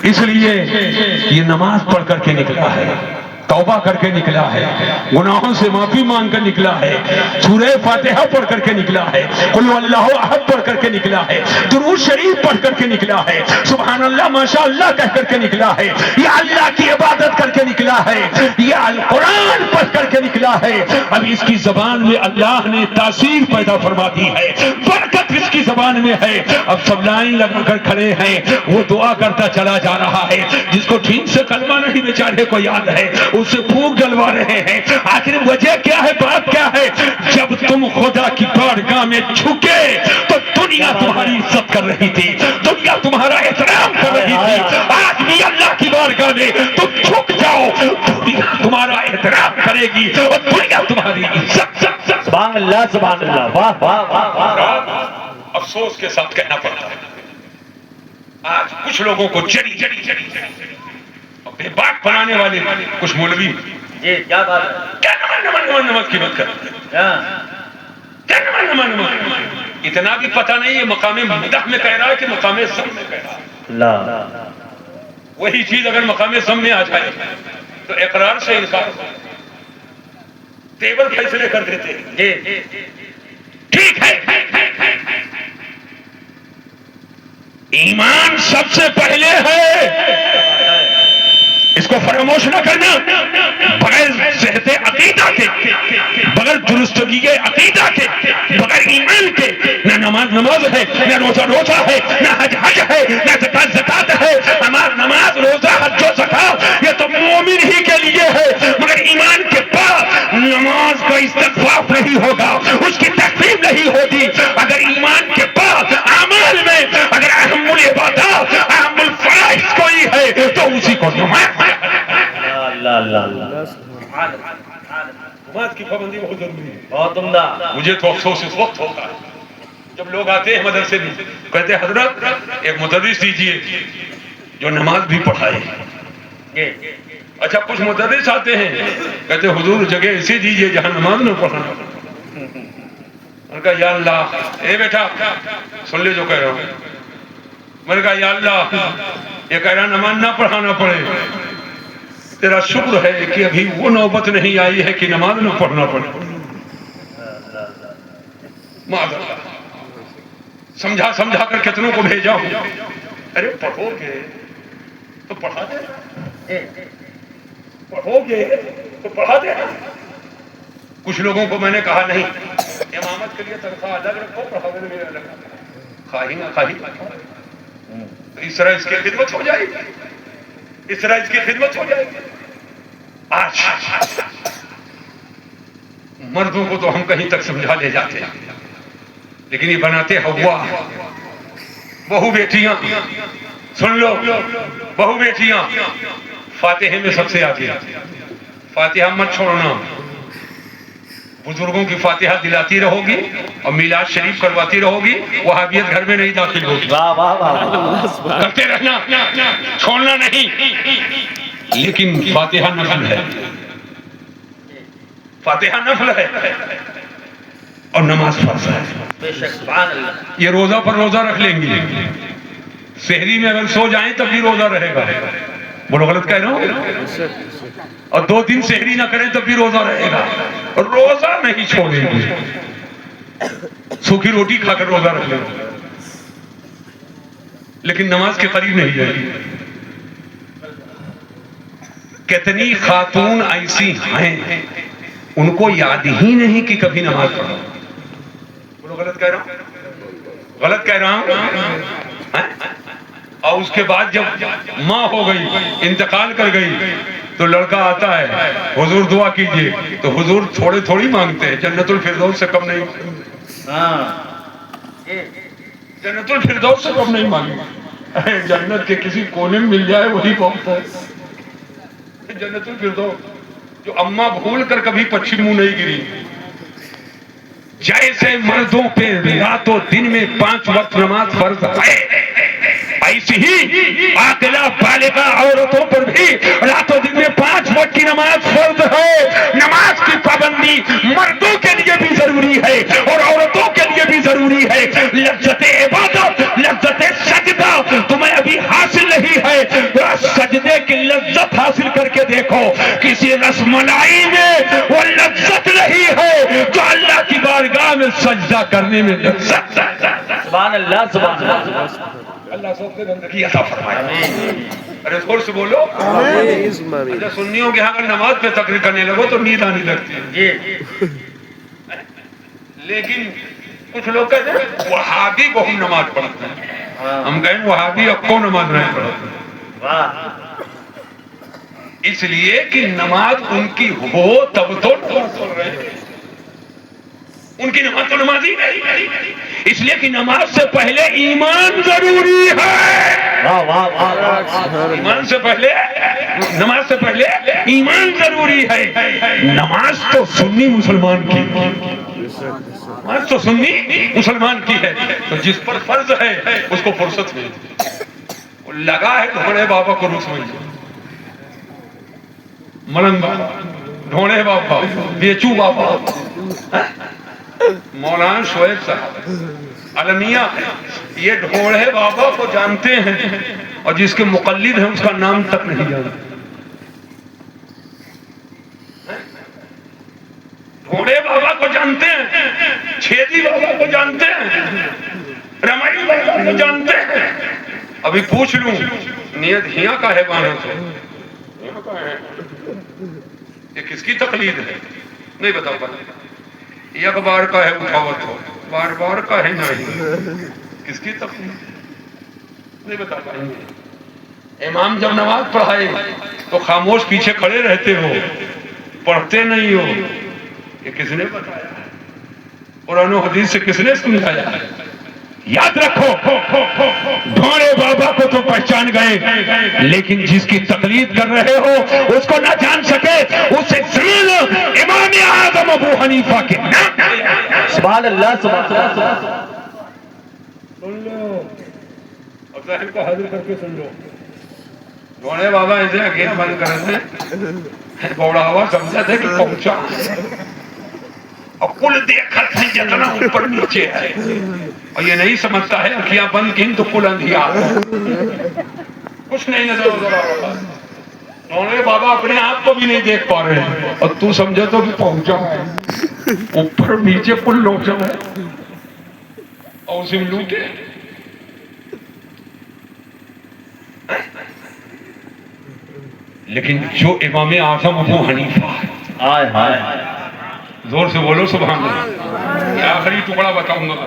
اس لیے یہ نماز پڑھ کر کے نکلا ہے، توبہ کر کے نکلا ہے، گناہوں سے معافی مانگ کر نکلا ہے، سورہ فاتحہ پڑھ کر کے نکلا ہے، قل اللہ احد پڑھ کر کے نکلا ہے، درود شریف پڑھ کر کے نکلا ہے، سبحان اللہ ماشاء اللہ کہہ کر کے نکلا ہے، یا اللہ کی عبادت کر کے نکلا ہے، یا القرآن پڑھ کر کے نکلا ہے۔ اب اس کی زبان میں اللہ نے تاثیر پیدا فرما دی ہے، برکت اس کی زبان میں ہے۔ اب سب لائن لگا کر کھڑے ہیں، وہ دعا کرتا چلا جا رہا ہے، جس کو ٹھیک سے کلمہ نہیں بیچارے کو یاد ہے اسے پھونک ڈلوا رہے ہیں۔ آخر وجہ کیا ہے، بات کیا ہے؟ جب تم خدا کی بارگاہ میں جھکے تو دنیا تمہاری عزت کر رہی تھی، دنیا تمہارا احترام کر رہی تھی۔ آج بھی اللہ کی بارگاہ میں تم جھک جاؤ، دنیا تمہارا احترام کرے گی اور دنیا تمہاری عزت۔ سبحان اللہ سبحان اللہ، واہ واہ واہ واہ۔ افسوس کے ساتھ کہنا پڑتا ہے آج کچھ لوگوں کو جڑی بے باک بنانے والے کچھ مولوی جی کیا بات ہے، کیا نماز کی بات کرتے ہیں، کیا نماز اتنا بھی پتہ نہیں ہے مقام مدح میں کہہ رہا ہے کہ مقام ذم میں کہہ رہا ہے۔ اللہ وہی چیز اگر مقام ذم میں آ جائے تو اقرار سے انکار ٹیبل فیصلے کر دیتے ہیں۔ جی ٹھیک ہے، ایمان سب سے پہلے ہے، اس کو فراموش نہ کرنا۔ بغیر صحت عقیدہ کے، بغیر درستگی عقیدہ کے، بغیر ایمان کے نہ نماز ہے، نہ روزہ ہے، نہ حج ہے، نہ زکات ہے۔ ہمارا نماز روزہ حج و زکات یہ تو مومن ہی کے لیے ہے، مگر ایمان کے بعد نماز کا استغفار نہیں ہوگا، اس کی تکفیر نہیں ہوگی۔ اگر ایمان کے بعد اعمال میں اگر اہم العبادات اہم الفرائض کوئی ہے تو اسی کو نماز اللہ اللہ، نماز کی پابندی بہت ضروری ہے۔ بہت عمدہ۔ مجھے تو افسوس اس وقت ہوتا ہے جب لوگ آتے ہیں مدرسے میں، کہتے ہیں حضرت ایک مدرس دیجئے جو نماز بھی پڑھائے۔ اچھا کچھ مدرس آتے ہیں کہتے ہیں حضور جگہ ایسے دیجئے جہاں نماز نہ پڑھانا۔ میں نے کہا یا اللہ، اے بیٹا سن لے جو کہہ رہا ہوں۔ میں نے کہا یا اللہ، یہ کہہ رہا نماز نہ پڑھانا پڑے، تیرا شکر ہے کہ ابھی وہ نوبت نہیں آئی ہے کہ نماز نہ پڑھنا پڑے۔ معاذ اللہ، سمجھا کر کتنوں کو بھیجا ہوں، ارے پڑھو گے تو پڑھا دے، پڑھو گے تو پڑھا دے۔ کچھ لوگوں کو میں نے کہا نہیں، امامت کے لیے تنخواہ الگ رکھو، پڑھانے کے لیے الگ رکھو، خواہی نہ خواہی اس طرح اس کی خدمت ہو جائے گی، اس طرح اس کی خدمت ہو جائے گی۔ آج مردوں کو تو ہم کہیں تک سمجھا لے جاتے ہیں، لیکن یہ بناتے ہوا بہو بیٹیاں، سن لو بہو بیٹیاں فاتحے میں سب سے آتی ہیں، فاتحہ مت چھوڑنا، بزرگوں کی فاتحہ دلاتی رہو گی اور میلاد شریف کرواتی رہو گی، وہابیت گھر میں نہیں داخل ہوگی۔ واہ واہ واہ، کرتے رہنا، چھوڑنا نہیں۔ لیکن فاتحہ نفل ہے، فاتحہ نفل ہے اور نماز فرض ہے۔ بے شک سبحان اللہ۔ یہ روزہ پر روزہ رکھ لیں گے، سحری میں اگر سو جائیں تب بھی روزہ رہے گا، بولو غلط کہہ رہا ہوں، اور 2 دن سحری نہ کریں تب بھی روزہ رہے گا، اور روزہ نہیں چھوڑیں گے، سوکھی روٹی کھا کر روزہ رکھ لیں گے، لیکن نماز کے قریب نہیں جائے گی۔ کتنی خاتون ایسی ہیں ان کو یاد ہی نہیں کہ کبھی نماز پڑھو، بولو غلط کہہ رہا ہوں، غلط کہہ رہا ہوں۔ اور اس کے بعد جب ماں ہو گئی، انتقال کر گئی، تو لڑکا آتا ہے حضور دعا کیجئے، تو حضور تھوڑے تھوڑی مانگتے ہیں، جنت الفردوس سے کم نہیں، جنت الفردوس سے کم نہیں مانگے، جنت کے کسی کونے میں مل جائے وہی بہت ہے۔ جنت الفردوس جو اماں بھول کر کبھی پچھی منہ نہیں گری، جیسے مردوں پہ رات و دن میں 5 وقت نماز فرض ہے، ایسی ہی عاقلہ بالغہ عورتوں پر بھی رات و دن میں 5 وقت کی نماز فرض ہے۔ نماز کی پابندی مردوں کے لیے بھی ضروری ہے اور عورتوں کے لیے بھی ضروری ہے۔ لذت عبادت، لذت سجدہ تمہیں ابھی حاصل نہیں ہے، سجدے کی لذت حاصل کر کے دیکھو، کسی رس ملائی میں وہ لذت نہیں ہے جو اللہ کی بارگاہ میں سجدہ کرنے میں لذت ہے۔ سبحان اللہ سبحان اللہ۔ اللہ سب سے بندگی عطا فرمائے۔ ارے زور سے بولو اچھا، سنیوں کے ہاں اگر نماز پہ تقریر کرنے لگو تو نیند آنے لگتی ہے، لیکن کچھ لوگ کہتے ہیں وہابی کو ہم نماز پڑھتے ہیں، ہم کہیں وہابی اب کو نماز نہیں پڑھتے، اس لیے کہ نماز ان کی ہو تب تو نماز پڑھ رہے ہیں، ان کی نماز تو نماز ہی نہیں، اس لیے کہ نماز سے پہلے ایمان ضروری ہے، ایمان سے پہلے، نماز سے پہلے ایمان ضروری ہے۔ نماز تو سنی مسلمان کی، نماز تو سنی مسلمان کی ہے، تو جس پر فرض ہے اس کو فرصت ملتی، لگا ہے ڈھوڑے بابا کو روس میں، ملنگ بابا، ڈھوڑے بابا، بیچو بابا، مولانا شعیب صاحب المیہ، یہ ڈھوڑے بابا کو جانتے ہیں اور جس کے مقلد ہیں اس کا نام تک نہیں جانتے، ڈھوڑے بابا کو جانتے ہیں، چھیدی بابا کو جانتے ہیں، رمائی بابا کو جانتے ہیں۔ ابھی پوچھ لوں نیت ہیاں کا ہے بانا تو یہ کس کی تقلید ہے؟ نہیں بتا پاتا، یک بار کا ہے اٹھاوت ہو، بار بار کا ہے نہیں، کس کی تقلید نہیں بتا پائیں گے۔ امام جب نماز پڑھائے تو خاموش پیچھے کھڑے رہتے ہو، پڑھتے نہیں ہو، یہ کس نے بتایا؟ قرآن و حدیث سے کس نے سمجھایا؟ یاد رکھو ڈھوڑے بابا کو تو پہچان گئے، لیکن جس کی تقلید کر رہے ہو اس کو نہ جان سکے، اسے زین امام اعظم ابو حنیفہ کے نام۔ سبحان اللہ سبحان اللہ۔ سن لو اور ظاہر کو حاضر کر کے سن لو، ڈھوڑے بابا ایسے گیٹ بند کر رہے بوڑا ہوا سمجھا تھا کہ پہنچا، اور کل دیکھا تھا جتنا اوپر نیچے ہے، اور یہ نہیں سمجھتا ہے اکھیاں بند کی تو کل اندھیار ہے، کچھ نہیں نظر آ رہا، ڈھوڑے بابا اپنے آپ کو بھی نہیں دیکھ پا رہے ہیں، اور تو سمجھے تو کہ پہنچا ہے، اوپر نیچے کل لوٹا ہے، اور اسے لوٹے۔ لیکن جو امام اعظم ابو حنیفہ ہائے ہائے، زور سے بولو سبحان اللہ۔ یہ آخری ٹکڑا بتاؤں گا۔